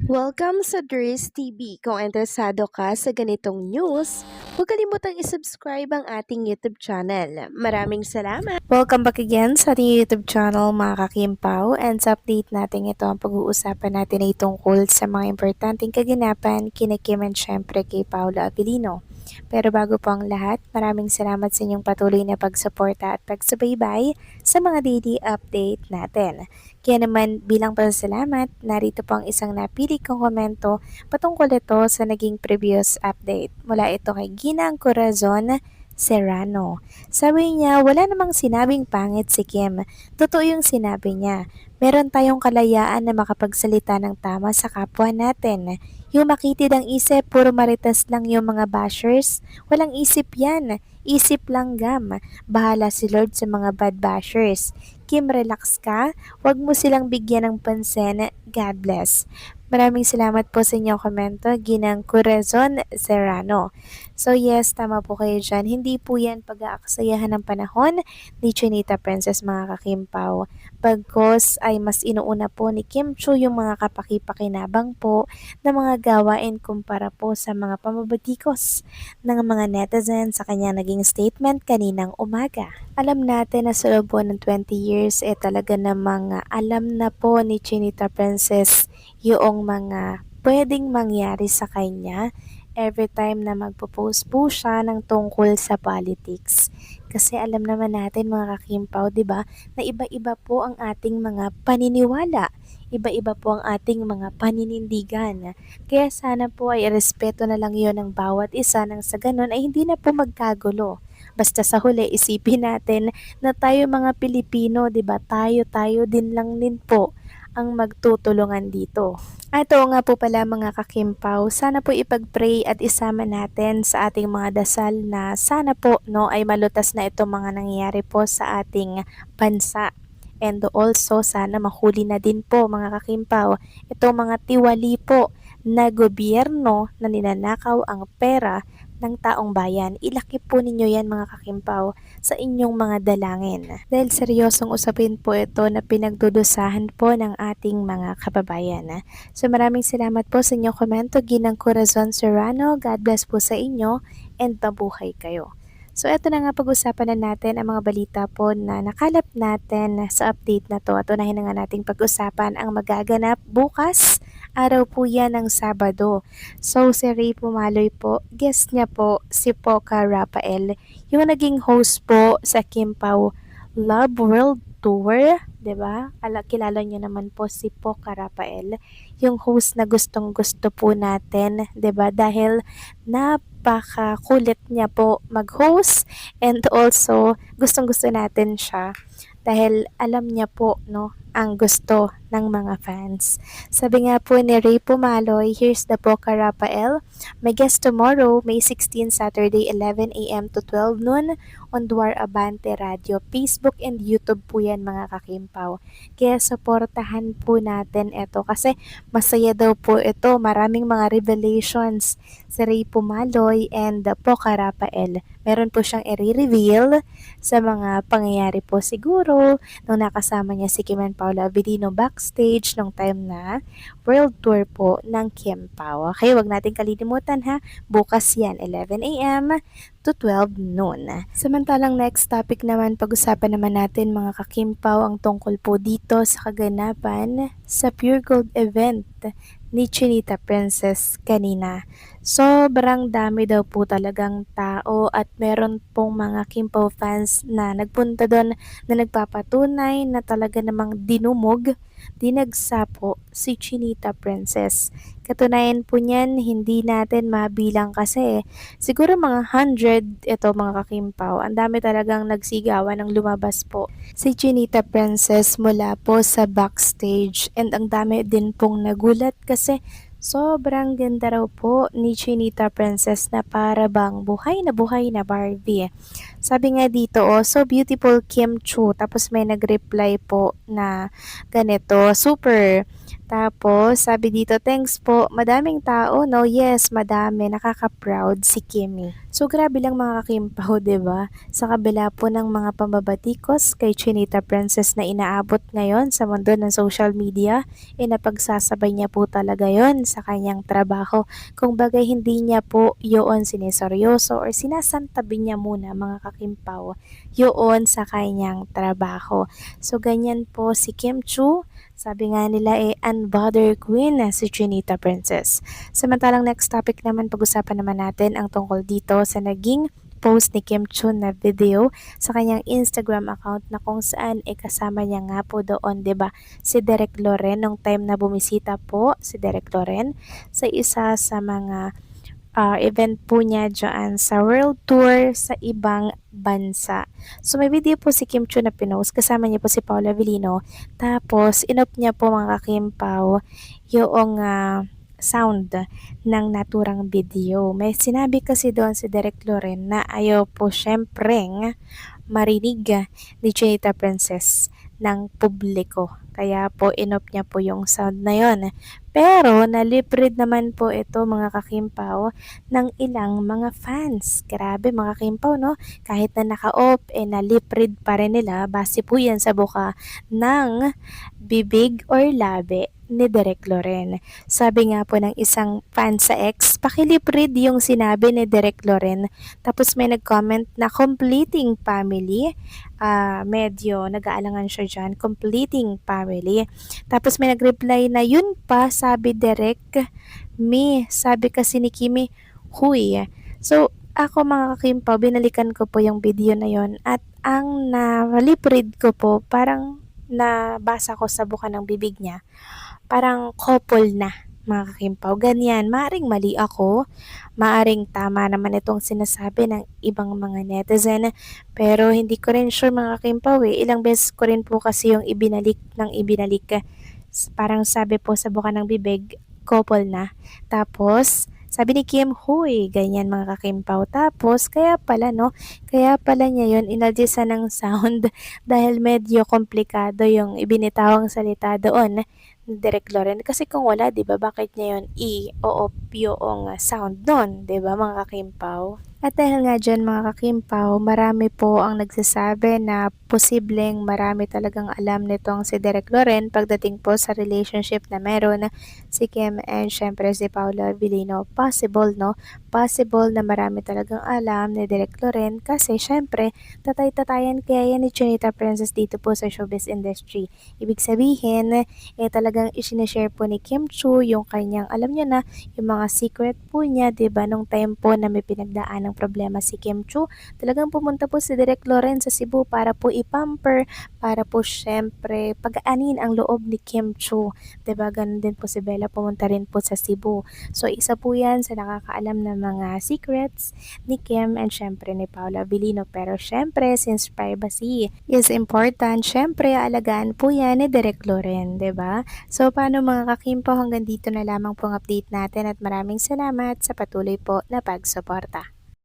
Welcome sa Dries TV. Kung interesado ka sa ganitong news, huwag kalimutang isubscribe ang ating YouTube channel. Maraming salamat! Welcome back again sa ating YouTube channel mga kakimpaw, and sa update natin ito ang pag-uusapan natin ay tungkol sa mga importanteng kaganapan kina Kim and syempre kay Paula Abilino. Pero bago po ang lahat, maraming salamat sa inyong patuloy na pagsuporta at pagsubaybay sa mga daily update natin. Kaya naman bilang pasasalamat, narito po ang isang napili kong komento patungkol ito sa naging previous update. Mula ito kay Ginang Corazon Serrano. Sabi niya, wala namang sinabing pangit si Kim. Totoo yung sinabi niya. Meron tayong kalayaan na makapagsalita ng tama sa kapwa natin. Yung makitid ang isip, puro maritas lang yung mga bashers. Walang isip yan. Isip lang gam. Bahala si Lord sa mga bad bashers. Kim, relax ka. Huwag mo silang bigyan ng pansin. God bless. Maraming salamat po sa inyong komento, Ginang Corazon Serrano. So yes, tama po kayo dyan. Hindi po yan pag-aaksayahan ng panahon ni Chinita Princess mga kakimpaw. Pagkos ay mas inuuna po ni Kim Chu yung mga kapaki-pakinabang po na mga gawain kumpara po sa mga pamabatikos ng mga netizens sa kanyang naging statement kaninang umaga. Alam natin na sa loob po ng 20 years talaga namang alam na po ni Chinita Princess yung mga pwedeng mangyari sa kanya every time na magpo-post po siya ng tungkol sa politics. Kasi alam naman natin mga kakimpaw, di ba, na iba-iba po ang ating mga paniniwala. Iba-iba po ang ating mga paninindigan. Kaya sana po ay respeto na lang yon ng bawat isa nang sa ganun ay hindi na po magkagulo. Basta sa huli, isipin natin na tayo mga Pilipino, di ba, tayo din lang din po ang magtutulungan dito. At oo nga po pala mga kakimpaw, sana po ipag-pray at isama natin sa ating mga dasal na sana po ay malutas na itong mga nangyayari po sa ating bansa. And also sana mahuli na din po mga kakimpaw itong mga tiwali po na gobyerno na ninanakaw ang pera ng taong bayan. Ilaki po ninyo yan mga kakimpaw sa inyong mga dalangin. Dahil seryosong usapin po ito na pinagdudusahan po ng ating mga kababayan. So maraming salamat po sa inyong komento, Ginang Corazon Serrano. God bless po sa inyo and mabuhay kayo. So eto na nga pag-usapan na natin ang mga balita po na nakalap natin sa update na to. At unahin na nga nating pag-usapan ang magaganap bukas. Araw po yan ng Sabado. So si Ray Pumaloy po, guest niya po si Poca Rafael, yung naging host po sa Kim Pao Love World Tour, 'di ba? Kilala niyo naman po si Poca Rafael, yung host na gustong-gusto po natin, 'di ba? Dahil napakakulit niya po mag-host and also gustong-gusto natin siya dahil alam niya po ang gusto ng mga fans. Sabi nga po ni Ray Pumaloy, here's the Poca Rafael. My guest tomorrow, May 16, Saturday, 11 a.m. to 12 noon on Duar Abante Radio, Facebook and YouTube po yan mga kakimpaw. Kaya supportahan po natin ito kasi masaya daw po ito. Maraming mga revelations si Ray Pumaloy and Poca Rafael. Meron po siyang i-reveal sa mga pangyayari po siguro nung nakasama niya si Kim and Paula Abilino backstage nung time na world tour po ng Kim Pao. Okay, wag natin kalilimutan ha. Bukas yan, 11 a.m. to 12 noon. Samantalang next topic naman, pag-usapan naman natin mga kakimpaw ang tungkol po dito sa kaganapan sa Pure Gold event ni Chinita Princess kanina. Sobrang dami daw po talagang tao at meron pong mga Kimpaw fans na nagpunta doon na nagpapatunay na talaga namang dinagsapo si Chinita Princess. Katunayan po niyan, hindi natin mabilang kasi siguro mga 100 ito mga kakimpaw. Ang dami talagang nagsigawan ng lumabas po si Chinita Princess mula po sa backstage, and ang dami din pong nagulat kasi sobrang ganda raw po ni Chinita Princess na para bang buhay na Barbie. Sabi nga dito, so beautiful Kim Chu. Tapos may nag-reply po na ganito, super Tapos, sabi dito, thanks po. Madaming tao, no? Yes, madami. Nakaka-proud si Kimmy. So, grabe lang mga kakimpaw, 'di ba? Sa kabila po ng mga pambabatikos kay Chinita Princess na inaabot ngayon sa mundo ng social media, napagsasabay niya po talaga yon sa kanyang trabaho. Kung bagay hindi niya po yun siniseryoso or sinasantabi niya muna mga kakimpaw, yun sa kanyang trabaho. So, ganyan po si Kim Chu. Sabi nga nila unbother queen na si Chinita Princess. Samantalang next topic naman, pag-usapan naman natin ang tungkol dito sa naging post ni Kim Chun na video sa kanyang Instagram account na kung saan kasama niya nga po doon, 'di ba? Si Derek Loren nung time na bumisita po si Derek Loren sa isa sa mga event po niya dyan sa world tour sa ibang bansa. So may video po si Kim Chu na pinost, kasama niya po si Paula Avellino. Tapos inop niya po mga Kimpaw yung sound ng naturang video. May sinabi kasi doon si Derek Loren na ayaw po syempreng marinig ni Chinita Princess ng publiko. Kaya po inop niya po yung sound na yon. Pero naliprid naman po ito mga kakimpaw ng ilang mga fans. Grabe mga kakimpaw, no? Kahit na naka-off, naliprid pa rin nila. Base po yan sa buka ng bibig or labi ni Derek Loren. Sabi nga po ng isang fan sa X, pakiliprid yung sinabi ni Derek Loren. Tapos may nag-comment na completing family. Medyo nag-aalangan siya dyan, completing family. Tapos may nag-reply na yun pa, sabi Derek, sabi kasi ni Kimi, huy. So, ako mga kakimpaw, binalikan ko po yung video na yon at ang naliprid ko po, parang nabasa ko sa buka ng bibig niya, parang couple na mga kakimpaw. Ganyan, maaring mali ako, maaring tama naman itong sinasabi ng ibang mga netizen, pero hindi ko rin sure mga kakimpaw Ilang beses ko rin po kasi yung ibinalik ng ibinalik. Parang sabi po sa buka ng bibig, couple na. Tapos, sabi ni Kim, huy, ganyan mga kakimpaw. Tapos, kaya pala, no? Kaya pala niya yun, inadjust ng sound dahil medyo komplikado yung ibinitawang salita doon ni Derek Loren. Kasi kung wala, di ba, bakit niya yun i-oop yung sound doon, di ba, mga kakimpaw? At dahil nga dyan mga kakimpaw, marami po ang nagsasabi na posibleng marami talagang alam nitong si Derek Loren pagdating po sa relationship na meron si Kim and syempre si Paula Avellino. Possible, no? Possible na marami talagang alam ni Derek Loren kasi syempre tatay-tatayan kaya yan ni Chinita Princess dito po sa showbiz industry. Ibig sabihin, talagang isinashare po ni Kim Chu yung kanyang, alam niyo na, yung mga secret po niya, 'di ba, nung time po na may pinagdaan ng problema si Kim Chu. Talagang pumunta po si Derek Loren sa Cebu para po ipamper, para po syempre pag-aanin ang loob ni Kim Chu. 'Di ba? Ganun din po si Bella, pumunta rin po sa Cebu. So isa po 'yan sa nakakaalam ng mga secrets ni Kim and syempre ni Paula Avellino. Pero syempre, since privacy is important, syempre alagaan po 'yan ni Derek Loren, 'di ba? So paano mga kakimpo, hanggang dito na lamang pong update natin at maraming salamat sa patuloy po na pagsuporta.